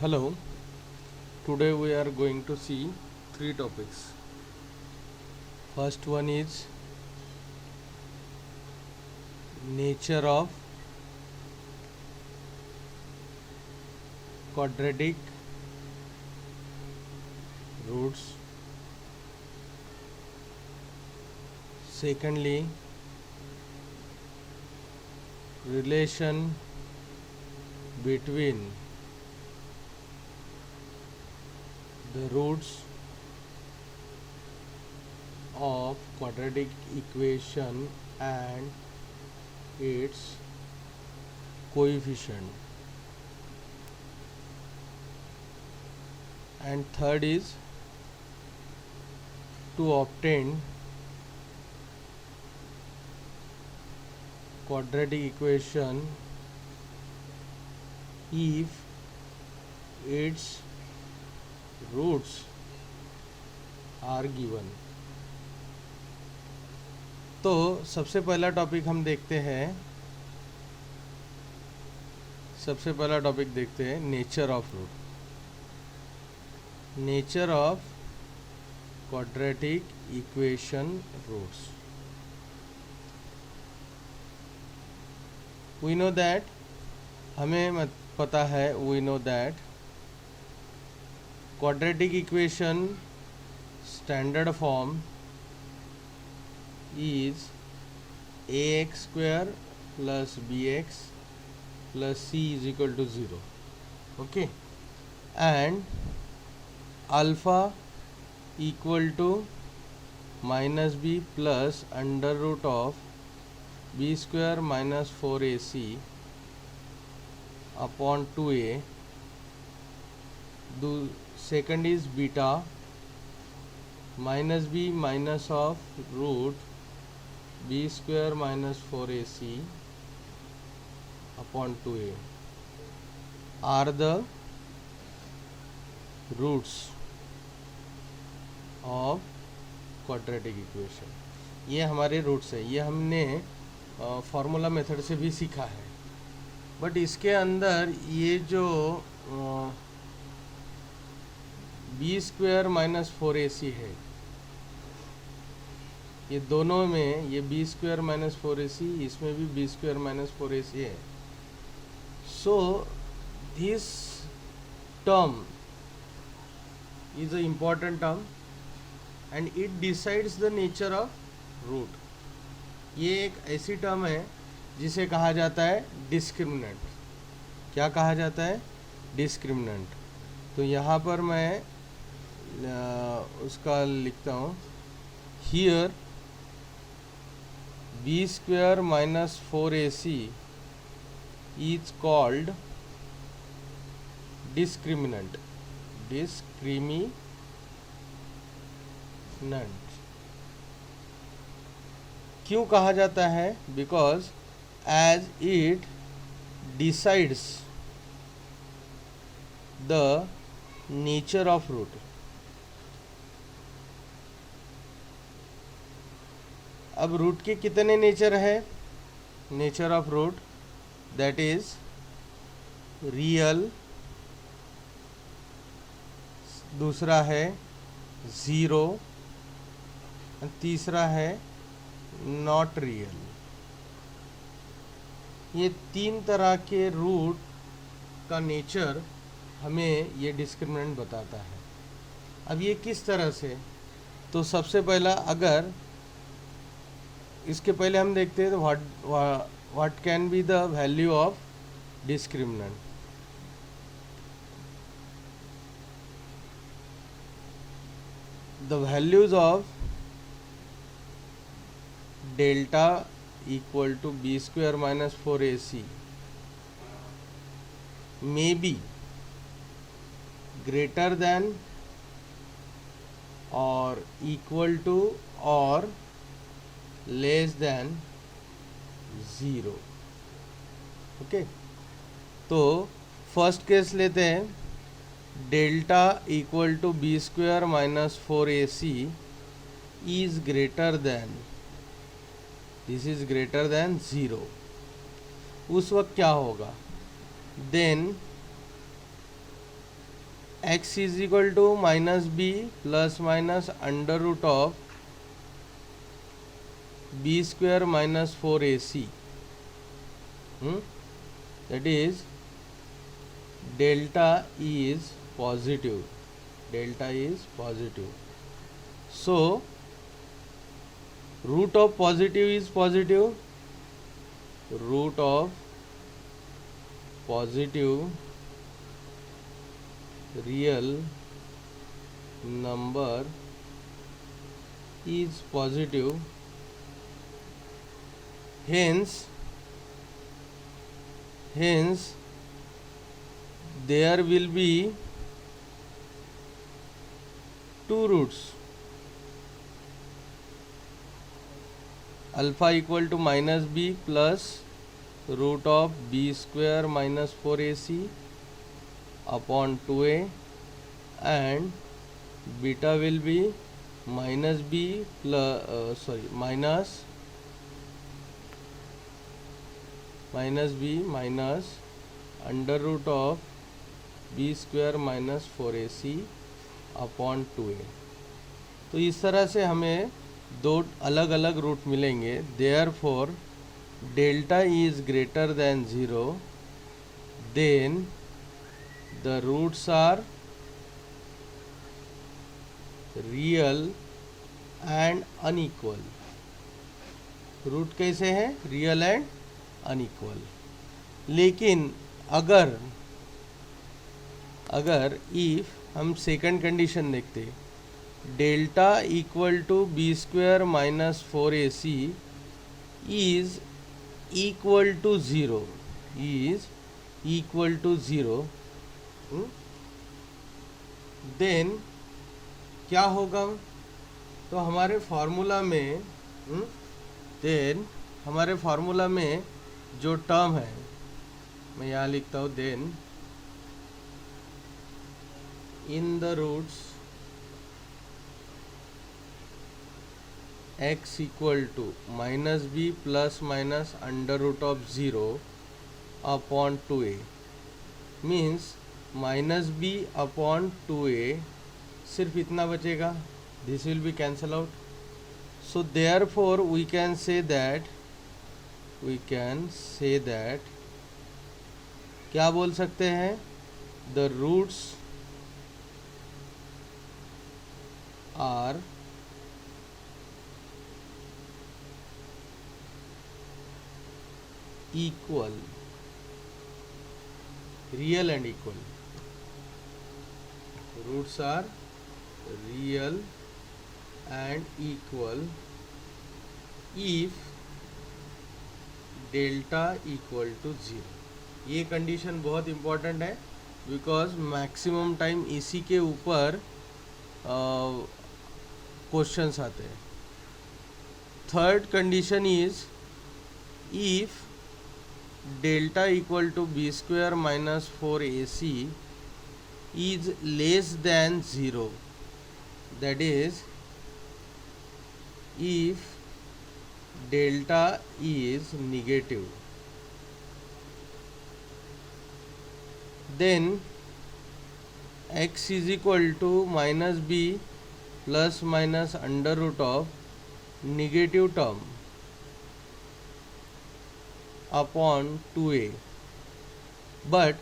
Hello, today we are going to see three topics. First one is nature of quadratic roots. Secondly, relation between the roots of quadratic equation and its coefficient. And third is to obtain quadratic equation if its roots are given. तो सबसे पहला topic हम देखते हैं nature of root. Nature of quadratic equation roots. We know that हमें पता है quadratic equation standard form is ax square plus bx plus c is equal to 0. Okay, and alpha equal to minus b plus under root of b square minus 4ac upon 2a. The second is beta minus b minus of root b square minus 4ac upon 2a are the roots of quadratic equation. ये हमारे roots है. ये हमने formula method से भी सीखा है, but इसके अंदर ये जो बी स्क्वायर माइनस 4ac है, ये दोनों में ये बी स्क्वायर माइनस 4ac, इसमें भी बी स्क्वायर माइनस 4ac है. So this term is a important term and it decides the nature of root. ये एक ऐसी टर्म है जिसे कहा जाता है डिस्क्रिमिनेंट. क्या कहा जाता है? डिस्क्रिमिनेंट. तो यहाँ पर मैं उसका लिखता हूँ. Here B square minus 4ac is called discriminant. क्यों कहा जाता है? Because as it decides the nature of root. अब रूट के कितने नेचर है? Nature of root that is real, दूसरा है ज़ीरो, तीसरा है नॉट रियल. ये तीन तरह के रूट का नेचर हमें ये डिस्क्रिमिनेंट बताता है. अब ये किस तरह से? तो सबसे पहला, अगर इसके पहले हम देखते हैं तो what can be the value of discriminant. The values of delta equal to b square minus 4ac may be greater than or equal to or less than 0. Okay, तो फर्स्ट केस लेते हैं. Delta equal to B square minus 4ac is greater than, this is greater than 0. उस वक्त क्या होगा? Then x is equal to minus b plus minus under root of b square minus 4ac. That is delta is positive. Delta is positive. So root of positive is positive. Root of positive real number is positive. Hence there will be two roots. Alpha equal to minus b plus root of b square minus 4ac upon 2a, and beta will be minus b plus minus b minus under root of b square minus 4ac upon 2a. तो इस तरह से हमें दो अलग अलग root मिलेंगे. Therefore delta is greater than 0, then the roots are real and unequal. Root कैसे हैं? Real and unequal. लेकिन अगर इफ हम सेकंड कंडीशन देखते, delta equal to B square minus 4ac is equal to zero, then क्या होगा? तो हमारे फार्मूला में जो टर्म है, मैं यहाँ लिखता हूँ, then in the roots x equal to minus B plus minus under root of 0 upon 2a means minus B upon 2a. सिर्फ इतना बचेगा. This will be cancel out. So therefore we can say that क्या बोल सकते हैं? The roots are equal, real and equal. Roots are real and equal if delta equal to 0. ये condition बहुत important है बिकॉज मैक्सिमम टाइम इसी के ऊपर क्वेश्चंस आते हैं. Third condition is if delta equal to b square minus 4ac is less than 0, that is if delta is negative, then x is equal to minus b plus minus under root of negative term upon 2a. But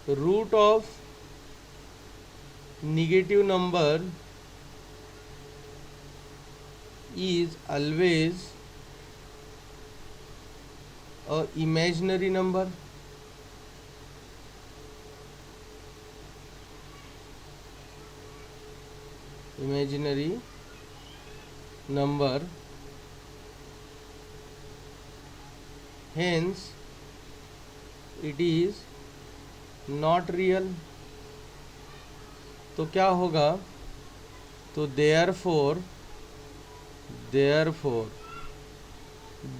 root of negative number is always a imaginary number. Imaginary number, hence it is not real. तो क्या होगा? तो therefore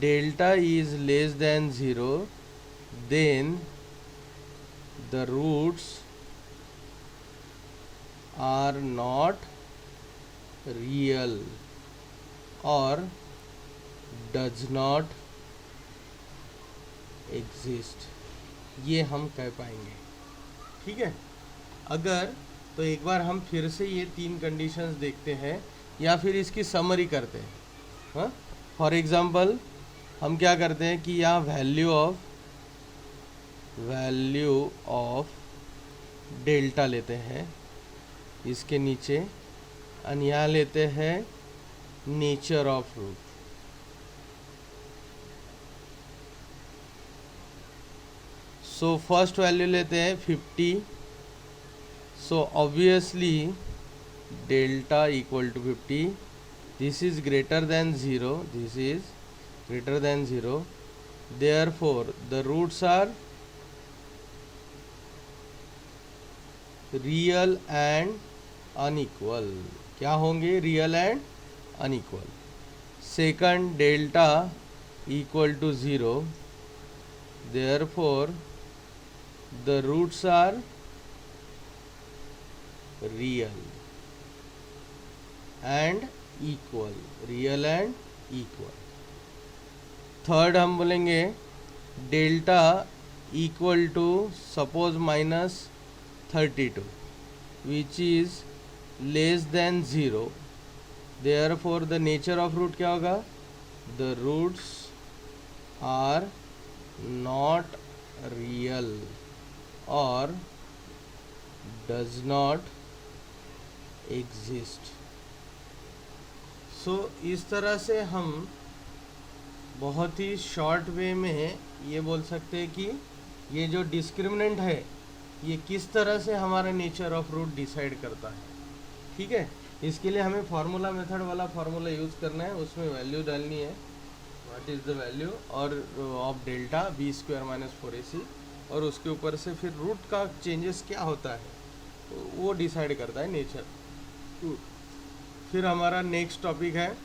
delta is less than 0, then the roots are not real or does not exist, ये हम कह पाएंगे। ठीक है, अगर तो एक बार हम फिर से ये 3 कंडीशंस देखते हैं या फिर इसकी समरी करते हैं। हाँ, फॉर एग्जांपल हम क्या करते हैं कि यहाँ वैल्यू ऑफ डेल्टा लेते हैं इसके नीचे, और यहाँ लेते हैं nature of root. So first value लेते हैं 50, so obviously delta equal to 50, this is greater than 0, this is greater than 0, therefore the roots are real and unequal। क्या होंगे? Real and unequal. Second, delta equal to 0, therefore the roots are real and equal, real and equal। Third हम बोलेंगे delta equal to suppose -32 which is less than 0, therefore the nature of root क्या होगा? The roots are not real और does not exist. सो इस तरह से हम बहुत ही शॉर्ट वे में ये बोल सकते हैं कि ये जो डिस्क्रिमिनेंट है ये किस तरह से हमारा नेचर ऑफ रूट डिसाइड करता है। ठीक है, इसके लिए हमें फार्मूला मेथड वाला फार्मूला यूज़ करना है, उसमें वैल्यू डालनी है, व्हाट इज़ द वैल्यू और ऑफ डेल्टा b² - 4ac, और उसके ऊपर से फिर रूट का चेंजेस क्या होता है वो डिसाइड करता है नेचर रूट। फिर हमारा नेक्स्ट टॉपिक है,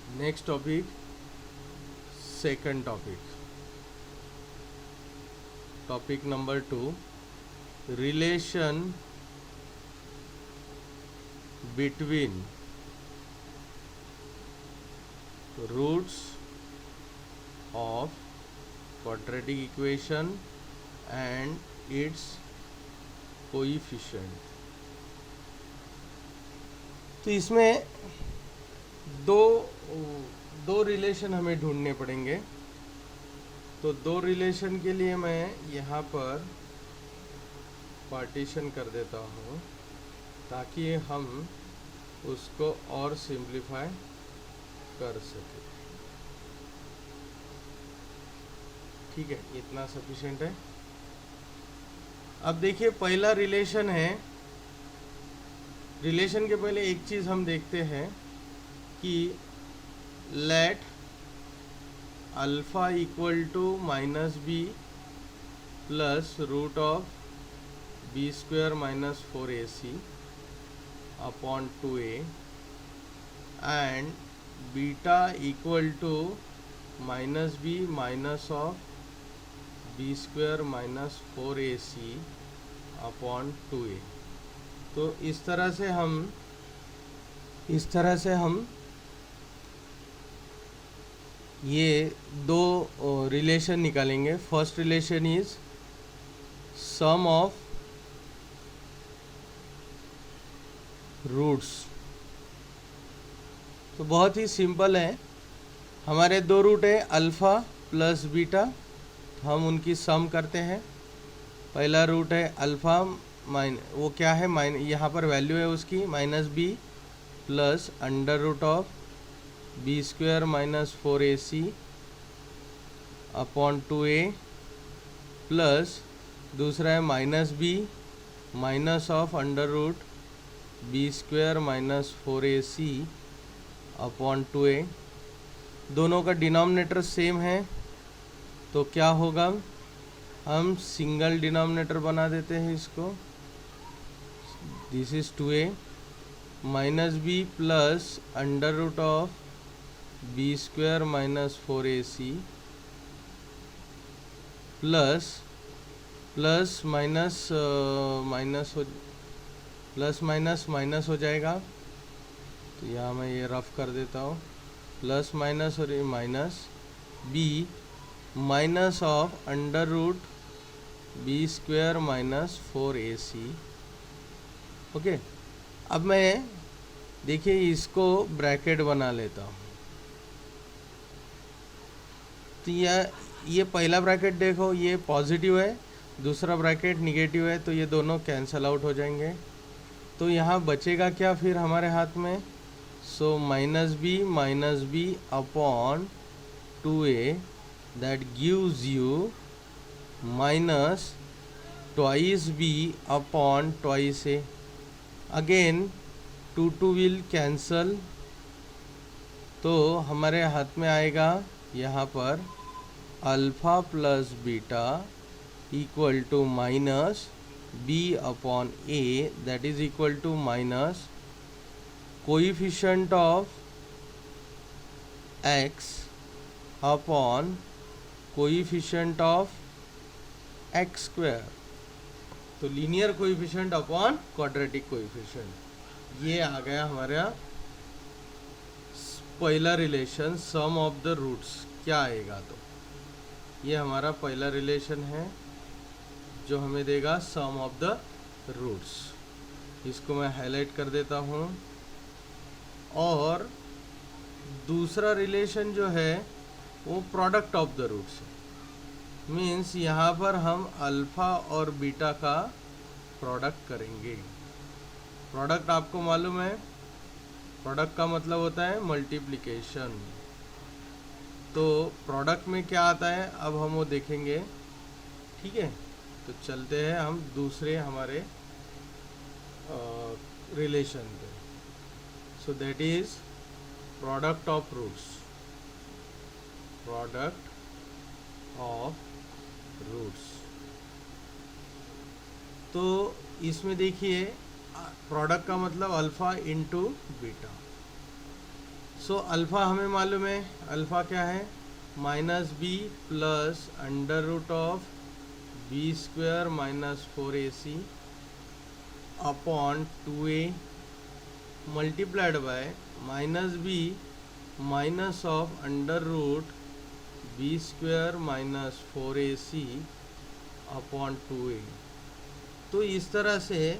next topic second topic number 2, relation between roots of quadratic equation and its coefficient. तो इसमें दो रिलेशन हमें ढूंढने पड़ेंगे। तो दो रिलेशन के लिए मैं यहाँ पर पार्टीशन कर देता हूँ ताकि हम उसको और सिंप्लीफाई कर सकें। ठीक है, इतना सफिशिएंट है। अब देखिए पहला रिलेशन है, रिलेशन के पहले एक चीज़ हम देखते हैं कि let alpha equal to -b plus root of b² - 4ac upon 2a and beta equal to -b minus of b² - 4ac upon 2a। तो इस तरह से हम ये दो रिलेशन निकालेंगे। First relation is sum of roots. तो बहुत ही सिंपल है, हमारे दो रूट है अल्फ़ा प्लस बीटा, हम उनकी सम करते हैं। पहला रूट है अल्फ़ा वो क्या है यहाँ पर वैल्यू है उसकी -b plus under root of b² - 4ac upon 2a plus दूसरा है -b minus of under root b² - 4ac upon 2a। दोनों का डिनोमिनेटर सेम है तो क्या होगा, हम सिंगल डिनोमिनेटर बना देते हैं इसको। This is 2a -b plus under root of b² - 4ac plus minus हो जाएगा। तो यहाँ मैं ये रफ कर देता हूँ, प्लस माइनस और ये minus B minus of under root B square minus 4ac। Okay, अब मैं देखिए इसको ब्रैकेट बना लेता हूँ। तो ये पहला ब्रैकेट देखो, ये पॉजिटिव है, दूसरा ब्रैकेट निगेटिव है, तो ये दोनों कैंसल आउट हो जाएंगे। तो यहाँ बचेगा क्या फिर हमारे हाथ में? So minus B upon 2a that gives you minus twice b upon twice a। Again 2 will cancel, तो हमारे हाथ में आएगा यहाँ पर alpha plus beta equal to minus B upon a that is equal to minus coefficient of x upon coefficient of x square. तो linear coefficient upon quadratic coefficient, ये आ गया हमारा पहला relation sum of the roots. क्या आएगा? तो ये हमारा पहला रिलेशन है जो हमें देगा सम ऑफ द रूट्स। इसको मैं हाईलाइट कर देता हूँ। और दूसरा रिलेशन जो है वो प्रोडक्ट ऑफ द रूट्स है। मीन्स यहाँ पर हम अल्फ़ा और बीटा का प्रोडक्ट करेंगे। प्रोडक्ट आपको मालूम है, प्रोडक्ट का मतलब होता है मल्टीप्लिकेशन। तो प्रोडक्ट में क्या आता है अब हम वो देखेंगे। ठीक है, तो चलते हैं हम दूसरे हमारे रिलेशन पे। So that is product of roots, product of roots. तो इसमें देखिए प्रोडक्ट का मतलब alpha into beta. So alpha हमें मालूम है, अल्फ़ा क्या है? Minus B plus under root of B square minus 4ac upon 2a multiplied by minus B minus of under root B square minus 4ac upon 2a। तो इस तरह से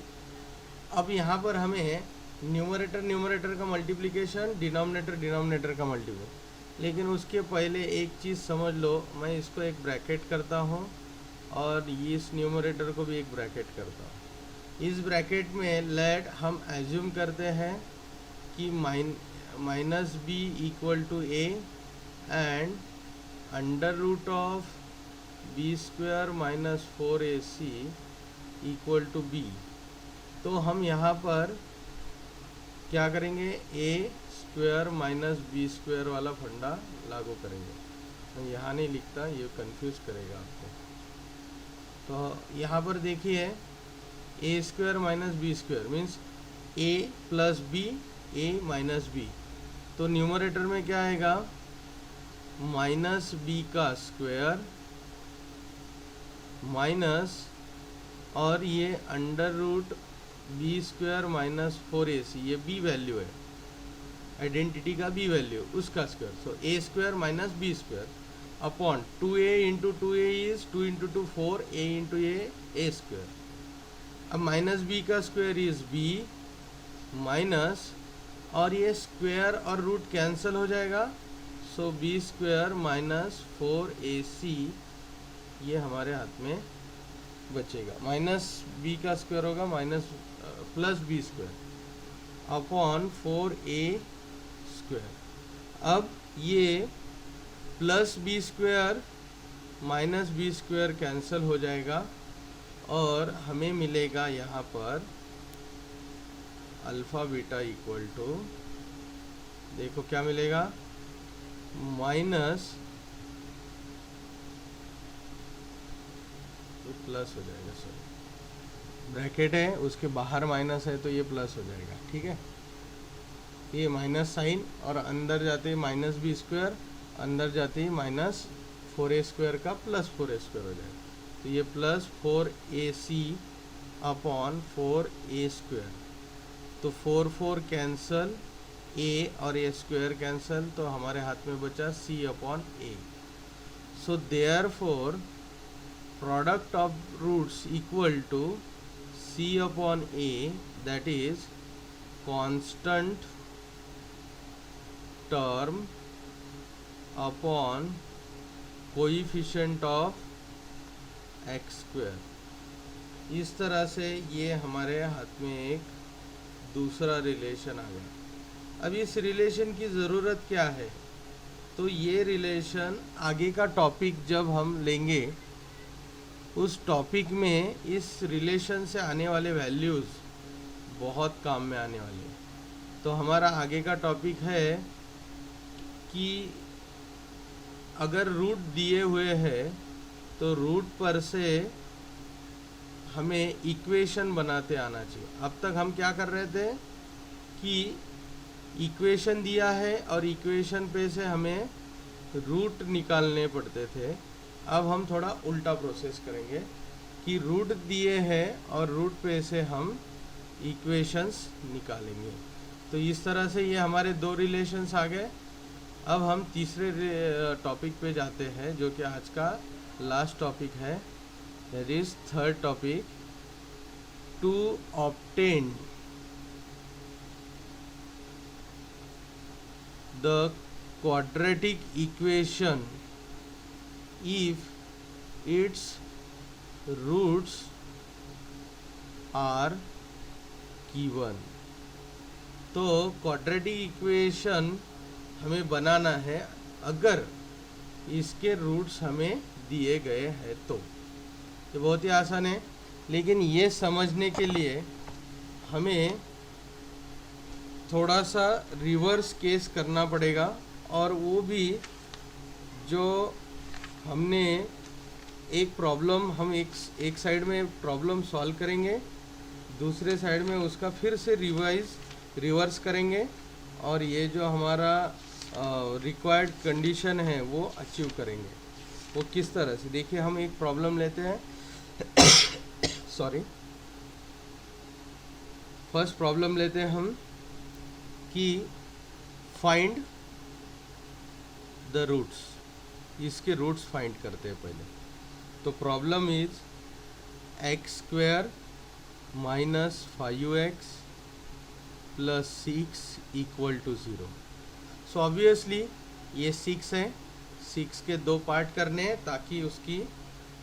अब यहाँ पर हमें न्यूमरेटर का मल्टीप्लिकेशन, डिनोमिनेटर का मल्टीप्लिकेशन। लेकिन उसके पहले एक चीज़ समझ लो, मैं इसको एक ब्रैकेट करता हूँ और इस न्यूमरेटर को भी एक ब्रैकेट करता हूँ। इस ब्रैकेट में लेट हम एज्यूम करते हैं कि minus B equal to A and under root of B square minus 4ac equal to B. तो हम यहाँ पर क्या करेंगे? A square minus B square वाला फंडा लागू करेंगे। मैं यहाँ नहीं लिखता, ये कंफ्यूज करेगा आपको। तो यहाँ पर देखिए a square minus B square means a plus b, a minus b. तो न्यूमरेटर में क्या आएगा? माइनस बी का स्क्वायर माइनस और ये under root B square minus 4ac, ये बी वैल्यू है, आइडेंटिटी का बी वैल्यू, उसका square. So a square minus B square upon 2a into 2a is 2 into 2 4, a into a square. अब minus B का square is B minus, और ये square और root cancel हो जाएगा। सो बी स्क्वायर माइनस 4ac ये हमारे हाथ में बचेगा। माइनस बी का स्क्वायर होगा minus plus B square upon 4a square. अब ये plus B square minus B square cancel हो जाएगा और हमें मिलेगा यहाँ पर अल्फ़ा बीटा इक्वल टू, देखो क्या मिलेगा? माइनस, तो प्लस हो जाएगा, सॉरी ब्रैकेट है उसके बाहर माइनस है तो ये प्लस हो जाएगा। ठीक है, ये माइनस साइन और अंदर जाते ही माइनस बी स्क्वायर, अंदर जाते ही माइनस 4a स्क्वायर का प्लस 4a स्क्वायर हो जाएगा। तो ये plus 4ac upon 4a square. तो 4 4 कैंसल, a और a स्क्वायर कैंसल, तो हमारे हाथ में बचा c upon a। So therefore product of roots equal to C upon A, that is constant term upon coefficient of x square. इस तरह से ये हमारे हाथ में एक दूसरा रिलेशन आ गया। अब इस रिलेशन की ज़रूरत क्या है? तो ये रिलेशन आगे का टॉपिक जब हम लेंगे उस टॉपिक में इस रिलेशन से आने वाले वैल्यूज़ बहुत काम में आने वाले हैं। तो हमारा आगे का टॉपिक है कि अगर रूट दिए हुए हैं तो रूट पर से हमें इक्वेशन बनाते आना चाहिए। अब तक हम क्या कर रहे थे कि इक्वेशन दिया है और इक्वेशन पे से हमें रूट निकालने पड़ते थे। अब हम थोड़ा उल्टा प्रोसेस करेंगे कि रूट दिए हैं और रूट पे से हम इक्वेशंस निकालेंगे। तो इस तरह से ये हमारे दो रिलेशंस आ गए। अब हम तीसरे टॉपिक पे जाते हैं जो कि आज का लास्ट टॉपिक है, that is third topic, to obtain the quadratic equation if its roots are given. तो क्वाड्रेटिक इक्वेशन हमें बनाना है अगर इसके रूट्स हमें दिए गए हैं तो। ये बहुत ही आसान है, लेकिन ये समझने के लिए हमें थोड़ा सा रिवर्स केस करना पड़ेगा। और वो भी जो हमने एक प्रॉब्लम हम एक साइड में प्रॉब्लम सॉल्व करेंगे, दूसरे साइड में उसका फिर से रिवर्स करेंगे और ये जो हमारा रिक्वायर्ड कंडीशन है वो अचीव करेंगे। वो किस तरह से, देखिए हम एक प्रॉब्लम लेते हैं सॉरी, फर्स्ट प्रॉब्लम लेते हैं हम कि फाइंड द रूट्स। इसके रूट्स फाइंड करते हैं पहले। तो problem is X square minus 5x plus 6 equal to 0। So obviously ये 6 है, 6 के दो पार्ट करने हैं ताकि उसकी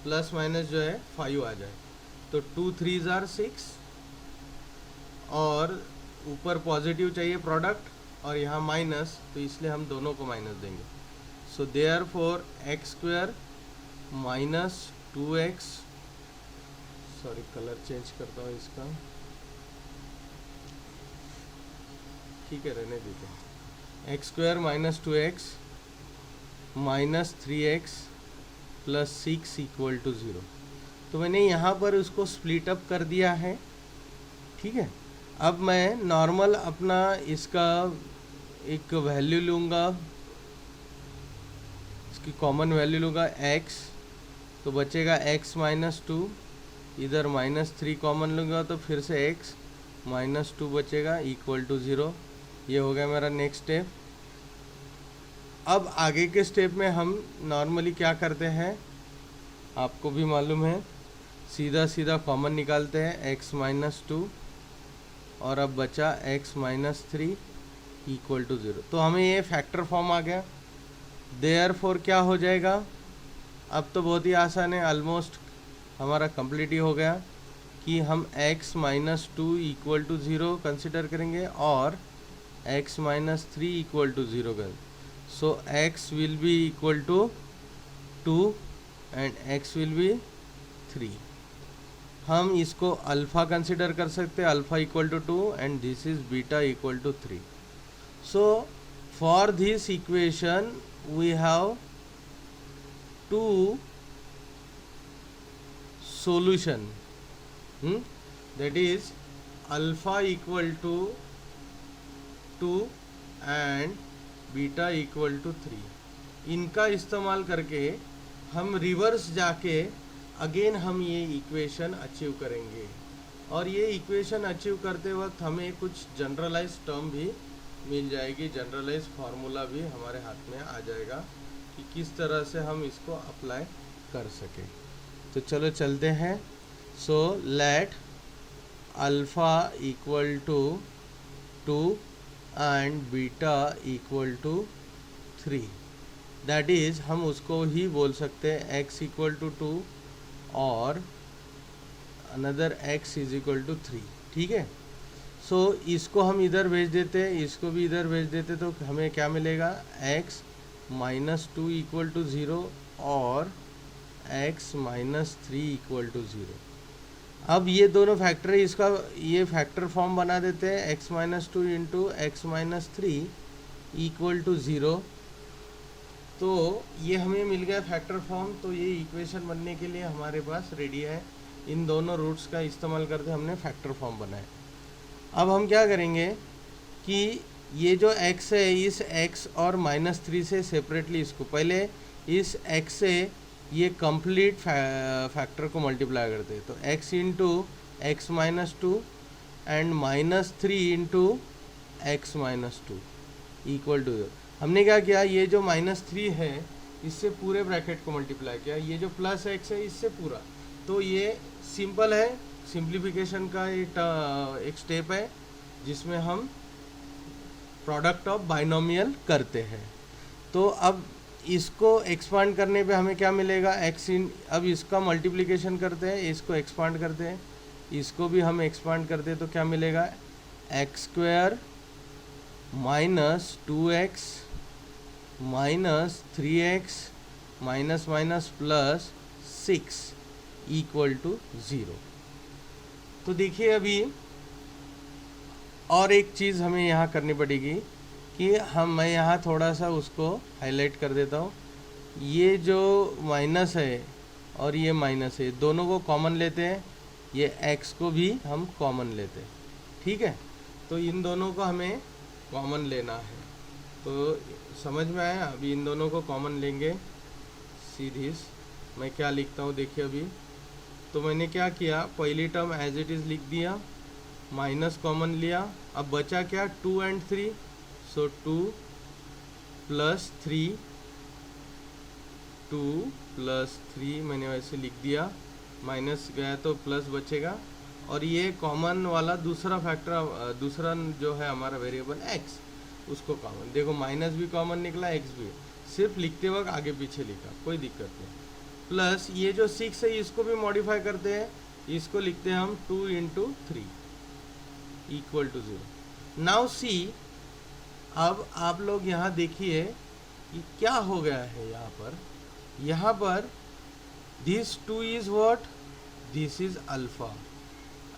प्लस माइनस जो है 5 आ जाए। तो 2 3s are 6 और ऊपर पॉजिटिव चाहिए प्रोडक्ट और यहाँ माइनस, तो इसलिए हम दोनों को माइनस देंगे। So therefore X square minus 2x, sorry colour change करता हूँ इसका, ठीक है रहने देते हैं। X square minus 2x minus 3x plus 6 equal to 0। तो मैंने यहाँ पर उसको स्प्लिट अप कर दिया है, ठीक है। अब मैं नॉर्मल अपना इसका एक वैल्यू लूँगा, इसकी कॉमन वैल्यू लूँगा x, तो बचेगा x माइनस 2, इधर माइनस 3 कॉमन लूँगा तो फिर से x माइनस 2 बचेगा इक्वल टू 0। ये हो गया मेरा नेक्स्ट स्टेप। अब आगे के स्टेप में हम नॉर्मली क्या करते हैं, आपको भी मालूम है, सीधा सीधा कॉमन निकालते हैं x माइनस 2 और अब बचा x माइनस 3 इक्वल टू 0। तो हमें ये फैक्टर फॉर्म आ गया। देयरफॉर क्या हो जाएगा, अब तो बहुत ही आसान है, ऑलमोस्ट हमारा कंप्लीट ही हो गया कि हम x minus 2 equal to 0 consider करेंगे और x माइनस 3 इक्वल टू 0 करेंगे। So x will be equal to 2 and x will be 3। हम इसको अल्फ़ा कंसिडर कर सकते हैं, alpha equal to 2 and this is beta equal to 3। So for this equation we have two solution, that is alpha equal to 2 and beta equal to 3। इनका इस्तेमाल करके हम reverse जाके अगेन हम ये इक्वेशन अचीव करेंगे और ये इक्वेशन अचीव करते वक्त हमें कुछ जनरलाइज टर्म भी मिल जाएगी, जनरलाइज फार्मूला भी हमारे हाथ में आ जाएगा कि किस तरह से हम इसको अप्लाई कर सकें। तो चलो चलते हैं। So let alpha equal to 2 and beta equal to 3, that is हम उसको ही बोल सकते हैं x इक्वल टू 2 और another x is equal to 3। ठीक है। सो इसको हम इधर भेज देते हैं, इसको भी इधर भेज देते, तो हमें क्या मिलेगा, x माइनस 2 इक्वल टू 0 और x माइनस 3 इक्वल टू 0। अब ये दोनों फैक्टर है, इसका ये फैक्टर फॉर्म बना देते हैं, x minus 2 into X minus 3 equal to 0। तो ये हमें मिल गया फैक्टर फॉर्म। तो ये इक्वेशन बनने के लिए हमारे पास रेडी है। इन दोनों रूट्स का इस्तेमाल करके हमने फैक्टर फॉर्म बनाया। अब हम क्या करेंगे कि ये जो x है, इस x और माइनस 3 से सेपरेटली इसको पहले इस x से ये कंप्लीट फैक्टर को मल्टीप्लाई करते हैं। तो x into X minus 2 and minus 3 into X minus 2 equal to 0। हमने क्या किया, ये जो माइनस 3 है इससे पूरे ब्रैकेट को मल्टीप्लाई किया, ये जो प्लस x है इससे पूरा। तो ये सिंपल है, सिंप्लीफिकेशन का एक स्टेप है जिसमें हम प्रोडक्ट ऑफ बाइनोमियल करते हैं। तो अब इसको एक्सपांड करने पे हमें क्या मिलेगा, अब इसका मल्टीप्लिकेशन करते हैं, इसको एक्सपांड करते हैं, इसको भी हम एक्सपांड करते हैं, तो क्या मिलेगा, X square minus 2x minus 3x minus minus plus 6 equal to 0। तो देखिए अभी और एक चीज़ हमें यहाँ करनी पड़ेगी कि मैं यहाँ थोड़ा सा उसको हाईलाइट कर देता हूँ। ये जो माइनस है और ये माइनस है, दोनों को कॉमन लेते हैं, ये x को भी हम कॉमन लेते हैं। ठीक है। तो इन दोनों को हमें कॉमन लेना है। तो समझ में आया। अभी इन दोनों को कॉमन लेंगे। सीरीज मैं क्या लिखता हूँ देखिए अभी। तो मैंने क्या किया, पहली टर्म एज इट इज़ लिख दिया, माइनस कॉमन लिया, अब बचा क्या, 2 एंड 3। सो 2 प्लस 3, 2 प्लस 3 मैंने वैसे लिख दिया, माइनस गया तो प्लस बचेगा। और ये कॉमन वाला दूसरा फैक्टर, दूसरा जो है हमारा वेरिएबल x, उसको कॉमन, देखो माइनस भी कॉमन निकला, x भी, सिर्फ लिखते वक्त आगे पीछे लिखा, कोई दिक्कत नहीं। प्लस ये जो 6 है इसको भी मॉडिफाई करते हैं, इसको लिखते हैं हम 2 into 3 equal to 0। Now see, अब आप लोग यहाँ देखिए कि क्या हो गया है यहाँ पर this 2 is what, this is alpha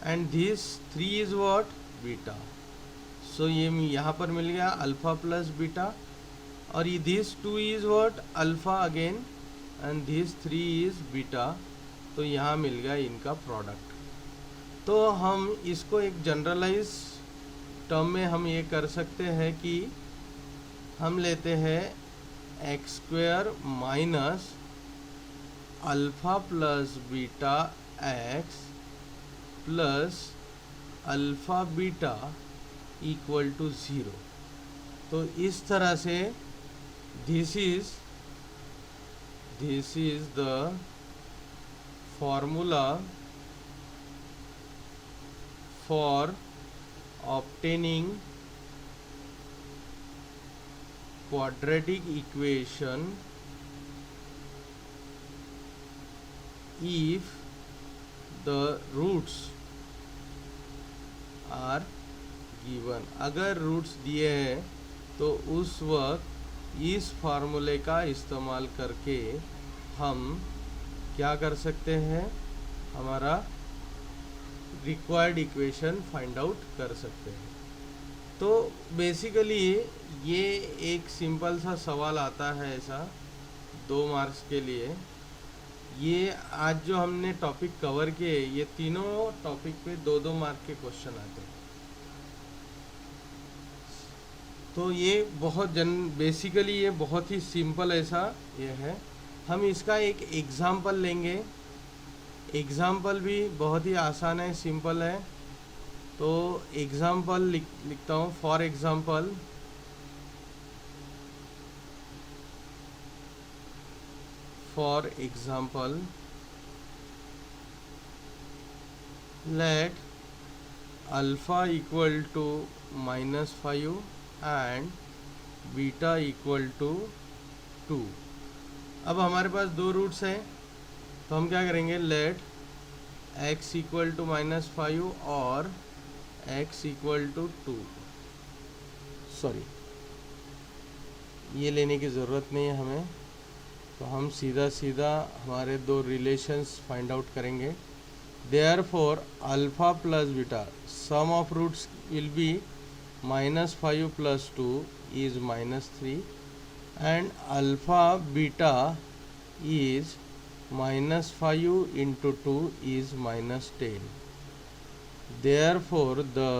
and this 3 is what, beta. So ये यहाँ पर मिल गया अल्फा प्लस बीटा, और ये this 2 is what, alpha again and this 3 is beta. तो यहाँ मिल गया इनका प्रोडक्ट। तो हम इसको एक जनरलाइज टर्म में हम ये कर सकते हैं कि हम लेते हैं X square minus alpha plus beta X plus alpha beta equal to 0। तो इस तरह से this is the formula for obtaining quadratic equation if the roots are given। अगर रूट्स दिए हैं तो उस वक्त इस फार्मूले का इस्तेमाल करके हम क्या कर सकते हैं, हमारा रिक्वायर्ड इक्वेशन फाइंड आउट कर सकते हैं। तो बेसिकली ये एक सिंपल सा सवाल आता है ऐसा 2 मार्क्स के लिए। ये आज जो हमने टॉपिक कवर किए, ये तीनों टॉपिक पे 2-2 मार्क के क्वेश्चन आते हैं। तो ये बेसिकली ये बहुत ही सिंपल ऐसा ये है। हम इसका एक एग्जाम्पल लेंगे। एग्जाम्पल भी बहुत ही आसान है, सिंपल है। तो एग्जाम्पल लिखता हूँ। For example for example let alpha equal to -5 and beta equal to 2। अब हमारे पास दो रूट्स हैं, तो हम क्या करेंगे, let x equal to -5 और x equal to 2, सॉरी ये लेने की ज़रूरत नहीं है हमें, तो हम सीधा सीधा हमारे दो रिलेशंस फाइंड आउट करेंगे। Therefore alpha plus beta sum of roots will be -5 plus 2 is -3 and alpha beta is -5 into 2 is -10. Therefore the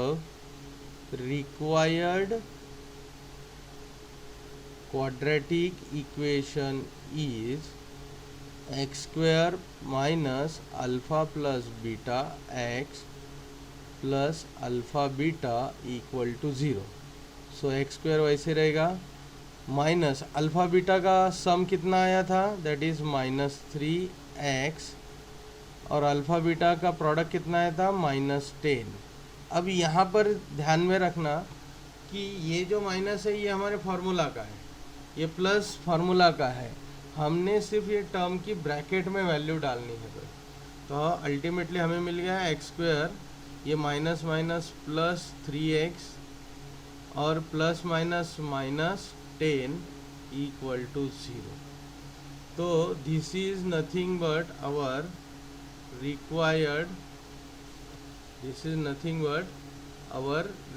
required quadratic equation is x square minus alpha plus beta x plus alpha beta equal to 0। So x square वैसे रहेगा, minus alpha beta का सम कितना आया था, that is -3x, और alpha beta का product कितना आया था, -10। अब यहाँ पर ध्यान में रखना कि ये जो माइनस है ये हमारे फार्मूला का है, ये प्लस फार्मूला का है, हमने सिर्फ ये टर्म की ब्रैकेट में वैल्यू डालनी है। तो अल्टीमेटली हमें मिल गया एक्स स्क्वायर, ये माइनस माइनस प्लस 3x और प्लस माइनस -10 इक्वल टू 0। तो this is nothing but our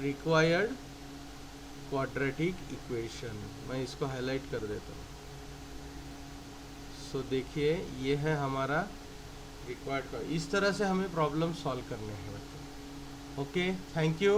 required quadratic equation. मैं इसको हाईलाइट कर देता हूँ। सो देखिए ये है हमारा रिक्वायर्ड, इस तरह से हमें प्रॉब्लम सॉल्व करने हैं बच्चों। Okay, thank you.